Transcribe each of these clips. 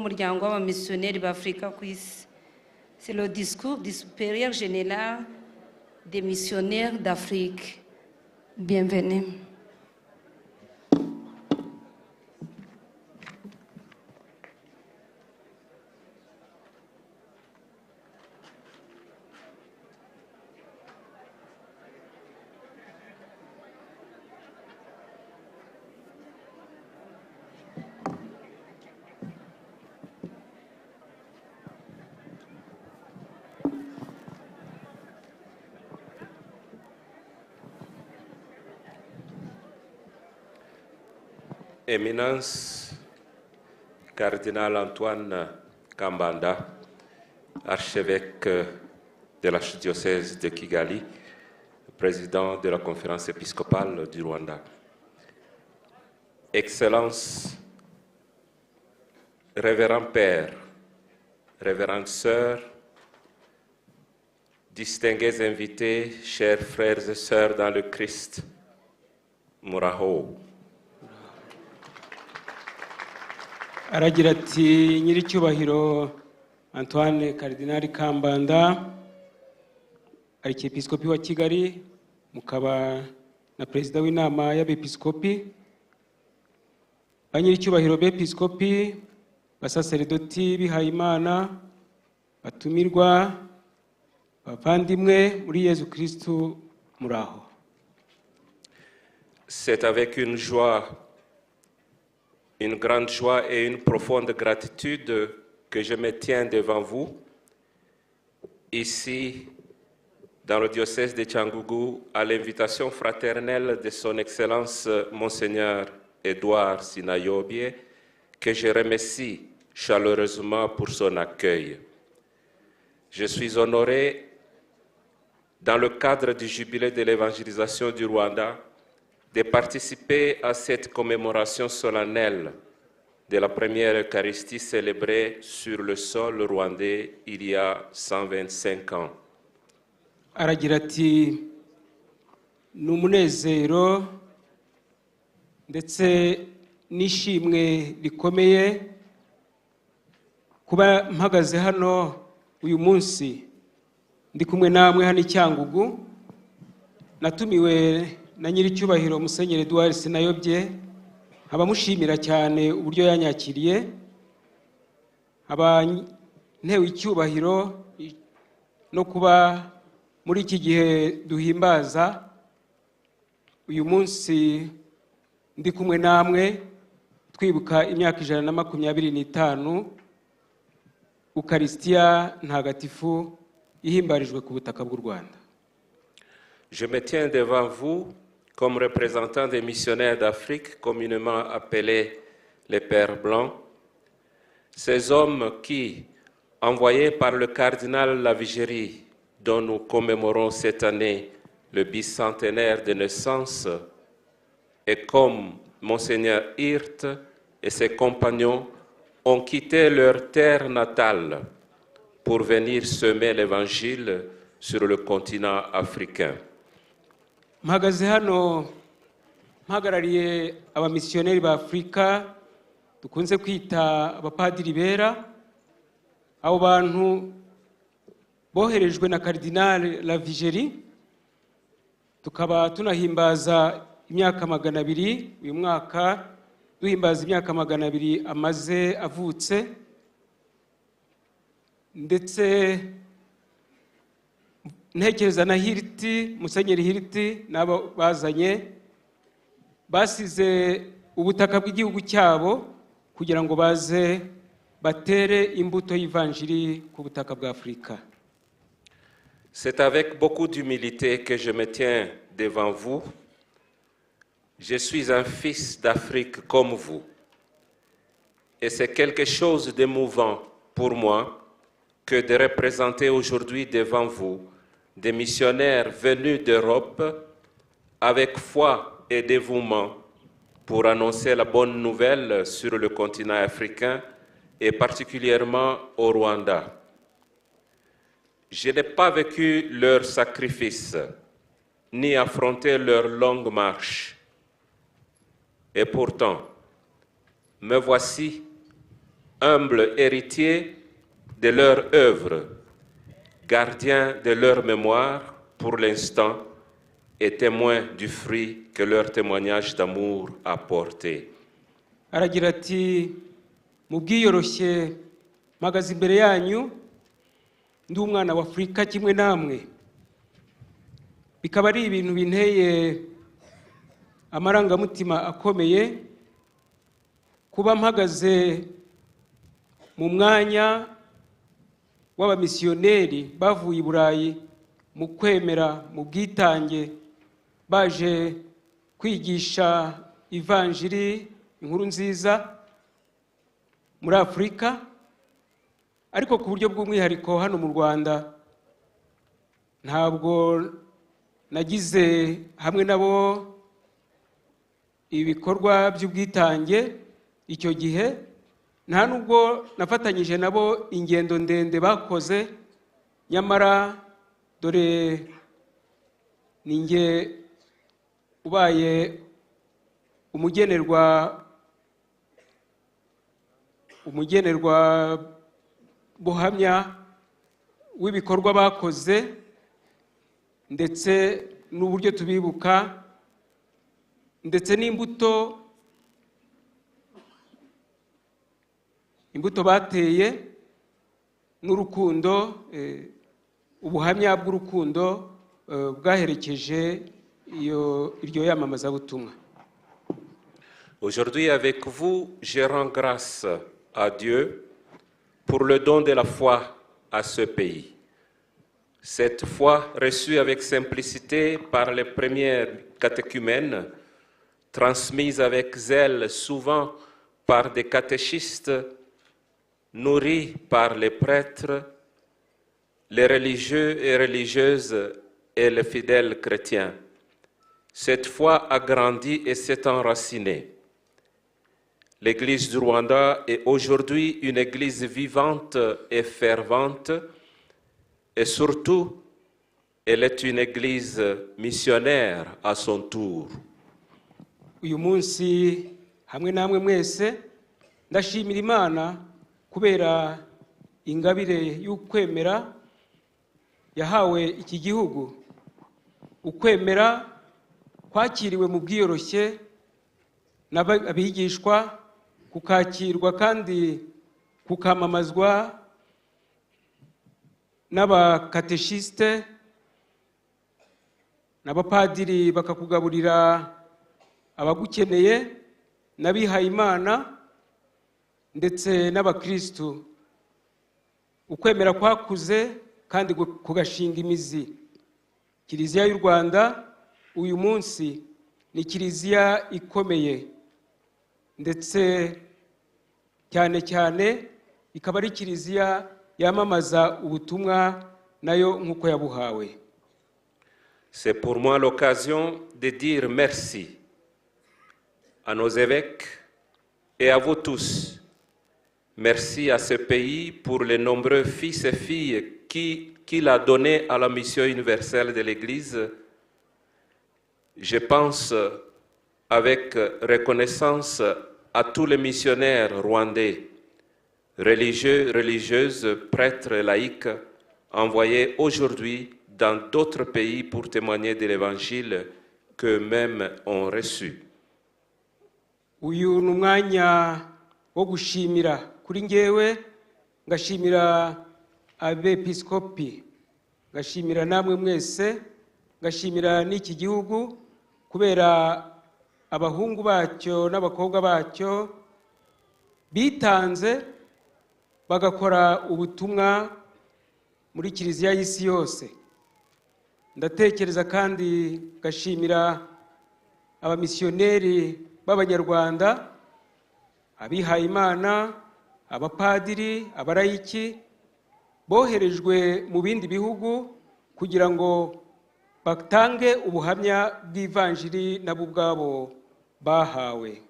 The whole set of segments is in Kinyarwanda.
umuryango w'abamisiyoneri b'Afrika ku isi. C'est le discours du supérieur général des missionnaires d'Afrique. Bienvenue. Éminence, Cardinal Antoine Kambanda, archevêque de l'archidiocèse de Kigali, président de la conférence épiscopale du Rwanda. Excellences, révérend Père, révérende Sœur, distingués invités, chers frères et sœurs dans le Christ, Muraho. Aragira ati nyiricyubahiro Antoine Cardinal Kambanda arikiepiskopi wa Kigali mukaba na perezida w'inama y'abepiskopi banyiricyubahiro bepiskopi basaserdoti bihayimana batumirwa bavandimwe muri Yesu Kristo muraho. C'est avec une joie, une grande joie et une profonde gratitude que je me tiens devant vous, ici, dans le diocèse de Cyangugu, à l'invitation fraternelle de son Excellence Monseigneur Edouard Sinayobye, que je remercie chaleureusement pour son accueil. Je suis honoré, dans le cadre du jubilé de l'évangélisation du Rwanda, de participer à cette commémoration solennelle de la première Eucharistie célébrée sur le sol rwandais il y a 125 ans. Aragira ati n'umunezero ndetse n'ishimwe rikomeye kuba mpagaze hano uyu munsi ndi kumwe namwe hano Cyangugu. Natumiwe na nyiricyubahiro Musenyeri Edouard Sinayobye, abamushimira cyane uburyo yanyakiriye, abantewe icyubahiro no kuba muri iki gihe duhimbaza uyu munsi ndi kumwe namwe twibuka imyaka 125 Eucharistia ntagatifu ihimbarijwe ku butaka bw'u Rwanda. Je me tiens devant vous comme représentant des missionnaires d'Afrique, communément appelés les Pères Blancs, ces hommes qui, envoyés par le cardinal Lavigérie, dont nous commémorons cette année le bicentenaire de naissance, et comme Monseigneur Hirt et ses compagnons ont quitté leur terre natale pour venir semer l'Évangile sur le continent africain. Mpagaze hano mpagarariye abamisiyoneri b'Afrika dukunze kwita abapadiri bera, abo bantu boherejwe na Cardinal Lavigérie, tukaba tunahimbaza imyaka 200 uyu mwaka duhimbaza imyaka 200 amaze avutse, ndetse ntekereza na Hirti, Musenyeri Hirti nabo bazanye basize ubutaka bw'igihugu cyabo kugira ngo baze batere imbuto y'Ivanjiri ku butaka bwa Afrika. C'est avec beaucoup d'humilité que je me tiens devant vous. Je suis un fils d'Afrique comme vous. Et c'est quelque chose d'émouvant pour moi que de représenter aujourd'hui devant vous des missionnaires venus d'Europe avec foi et dévouement pour annoncer la bonne nouvelle sur le continent africain et particulièrement au Rwanda. Je n'ai pas vécu leur sacrifice, ni affronté leur longue marche. Et pourtant, me voici humble héritier de leur œuvre, gardien de leur mémoire pour l'instant et témoin du fruit que leur témoignage d'amour a porté. aragira ati mu bwiyoroshye mpagaze imbere yanyu ndi umwana wa Afurika kimwe namwe, bikaba ari ibintu binteye amarangamutima akomeye kuba mpagaze mu mwanya w'abamisiyoneri bavuye i Burayi mu kwemera mu bwitange baje kwigisha ivanjiri inkuru nziza muri Afurika, ariko ku buryo bw'umwihariko hano mu Rwanda ntabwo nagize hamwe nabo ibikorwa by'ubwitange icyo gihe, nta nubwo nafatanyije nabo ingendo ndende bakoze, nyamara dore ninjye ubaye umugenerwa buhamya w'ibikorwa bakoze ndetse n'uburyo tubibuka ndetse n'imbuto bateye n'urukundo, ubuhamya bw'urukundo bwaherekeje iryo yamamazabutumwa. Aujourd'hui, avec vous, je rends grâce à Dieu pour le don de la foi à ce pays. Cette foi reçue avec simplicité par les premières catéchumènes, transmise avec zèle souvent par des catéchistes, nourris par les prêtres, les religieux et religieuses et les fidèles chrétiens. Cette foi a grandi et s'est enracinée. L'Église du Rwanda est aujourd'hui une Église vivante et fervente, et surtout, elle est une Église missionnaire à son tour. Uyu munsi hamwe namwe mwese ndashimira Imana kubera ingabire y'ukwemera yahawe iki gihugu. Ukwemera kwakiriwe mu bwiyoroshye n'abigishwa, kukakirwa kandi kukamamazwa n'abakateshiste n'abapadiri, bakakugaburira abagukeneye n'abihaye Imana ndetse n'abakristu. Ukwemera kwakuze kandi kugashinga imizi. Kiliziya y'u Rwanda uyu munsi ni kiliziya ikomeye, ndetse cyane cyane ikaba ari kiliziya yamamaza ubutumwa nayo nk'uko yabuhawe. C'est pour moi l'occasion de dire merci à nos évêques et à vous tous. Merci à ce pays pour les nombreux fils et filles qu'il a donnés à la mission universelle de l'Église. Je pense avec reconnaissance à tous les missionnaires rwandais, religieux, religieuses, prêtres et laïcs, envoyés aujourd'hui dans d'autres pays pour témoigner de l'Évangile qu'eux-mêmes ont reçu. Uyu ni umwanya wo gushimira kuri ngewe, ngashimira abepiskopi, ngashimira namwe mwese, ngashimira n'iki gihugu kubera abahungu bacyo n'abakobwa bacyo bitanze bagakora ubutumwa muri kiliziya y'isi yose. Ndatekereza kandi ngashimira abamisiyoneri b'Abanyarwanda, abihaye Imana, abapadiri, abarayiki boherejwe mu bindi bihugu kugira ngo batange ubuhamya bw'ivanjiri nabo ubwabo bahawe.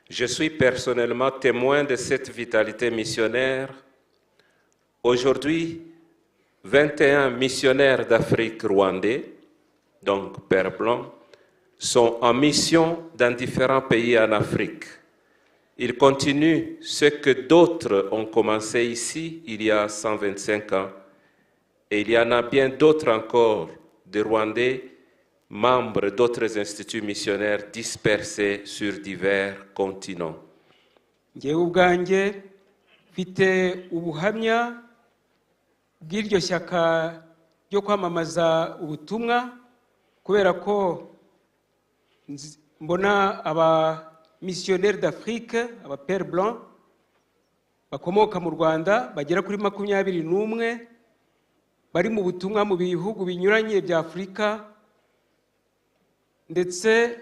Je suis personnellement témoin de cette vitalité missionnaire. Aujourd'hui, 21 missionnaires d'Afrique rwandais, donc Père Blanc, sont en mission dans différents pays en Afrique. Il continue ce que d'autres ont commencé ici il y a 125 ans. Et il y en a bien d'autres encore, des Rwandais, membres d'autres instituts missionnaires dispersés sur divers continents. Ngewe ubwanjye mfite ubuhamya bw'iryo shyaka ryo kwamamaza ubutumwa kubera ko mbona aba missionnaires d'Afrique, aba Père Blanc bakomoka mu Rwanda bagera kuri 21 bari mu butumwa mu bihugu binyuranye bya Afurika ndetse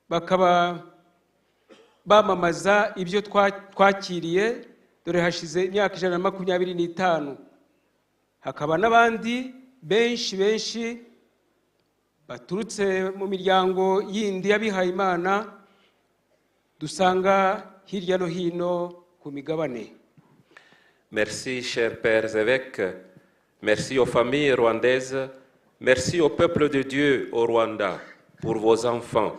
bakaba bamamaza ibyo twakiriye dore hashize imyaka 125 hakaba n'abandi benshi baturutse mu miryango yindi y'abihaye Imana dusanga hirya no hino ku migabane. Merci, chers pères évêques, merci aux familles rwandaises, merci au peuple de Dieu au Rwanda pour vos enfants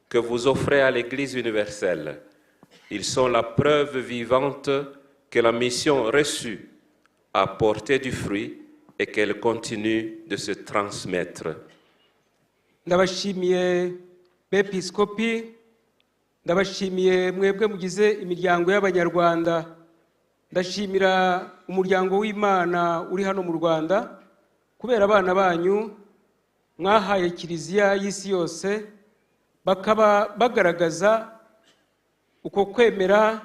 que vous offrez à l'Église universelle. Ils sont la preuve vivante que la mission reçue a porté du fruit et qu'elle continue de se transmettre. Ndabashimiye bepiskopi, ndabashimiye mwebwe mugize imiryango y'Abanyarwanda, ndashimira umuryango w'Imana uri hano mu Rwanda kubera abana banyu mwahaye kiliziya y'isi yose bakaba bagaragaza uko kwemera,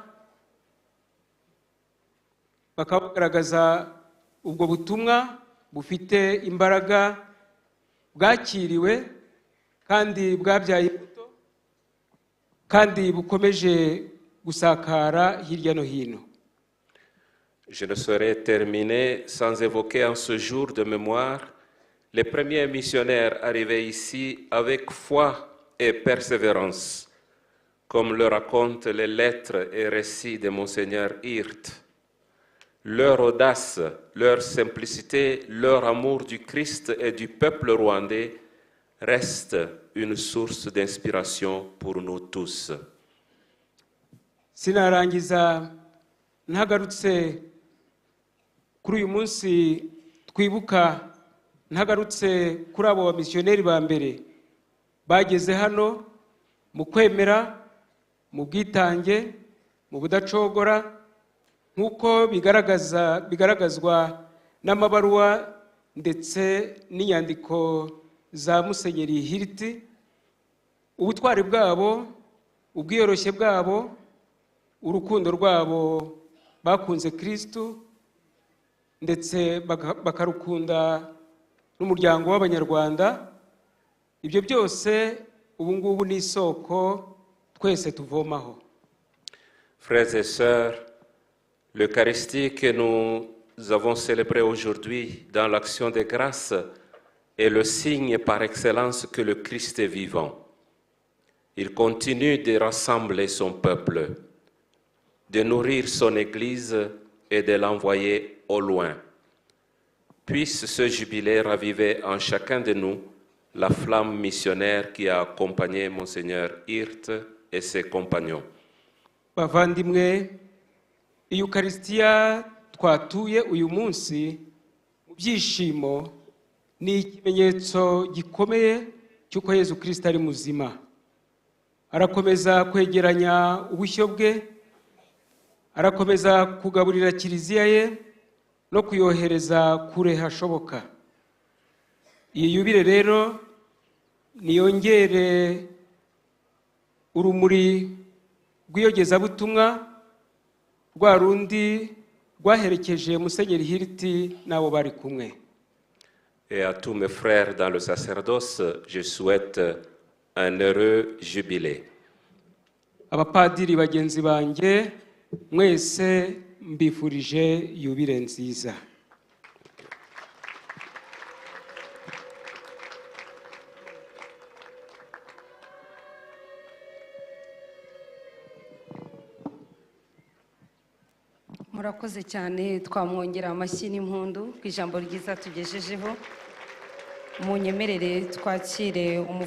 bakaba bagaragaza ubwo butumwa bufite imbaraga bwakiriwe kandi bwabyaye imbuto kandi bukomeje gusakara hirya no hino. Je ne saurais terminer sans évoquer en ce jour de mémoire les premiers missionnaires arrivés ici avec foi et persévérance, comme le racontent les lettres et récits de Monseigneur Hirt. Leur audace, leur simplicité, leur amour du Christ et du peuple rwandais restent une source d'inspiration pour nous tous. Sinarangiza ntagarutse kuri uyu munsi twibuka, ntagarutse kuri abo bamisiyoneri ba mbere bageze hano mu kwemera, mu bwitange, mu budacogora nk'uko bigaragazwa n'amabaruwa ndetse n'inyandiko za Musenyeri Hirt. Ubutwari bwabo, ubwiyoroshye bwabo, urukundo rwabo bakunze Kristo ndetse bakarukunda n'umuryango w'Abanyarwanda, ibyo byose ubu ngubu ni isoko twese tuvomaho. Frères et sœurs, l'Eucharistie que nous avons célébrée aujourd'hui dans l'action des grâces est le signe par excellence que le Christ est vivant. Il continue de rassembler son peuple, de nourrir son Église et de l'envoyer au loin. Puisse ce jubilé raviver en chacun de nous la flamme missionnaire qui a accompagné Monseigneur Hirt et ses compagnons. Bavandimwe, Eucharistia twatuye uyu munsi mu byishimo ni ikimenyetso gikomeye cy'uko Yesu Kristo ari muzima. Arakomeza kwegeranya ubushyo bwe, arakomeza kugaburira kiliziya ye no kuyohereza kure hashoboka. Iyi yubile rero niyongere urumuri rw'iyogezabutumwa rwa rundi rwaherekeje Musenyeri Hirt n'abo bari kumwe. Et à tous mes frères dans le sacerdoce, je souhaite un heureux jubilé. Abapadiri bagenzi banjye mwese mbifurije yubile nziza. Murakoze cyane, twamwongera amashyi n'impundu ku ijambo ryiza tugejejeho. Munyemerere twakire umuvugo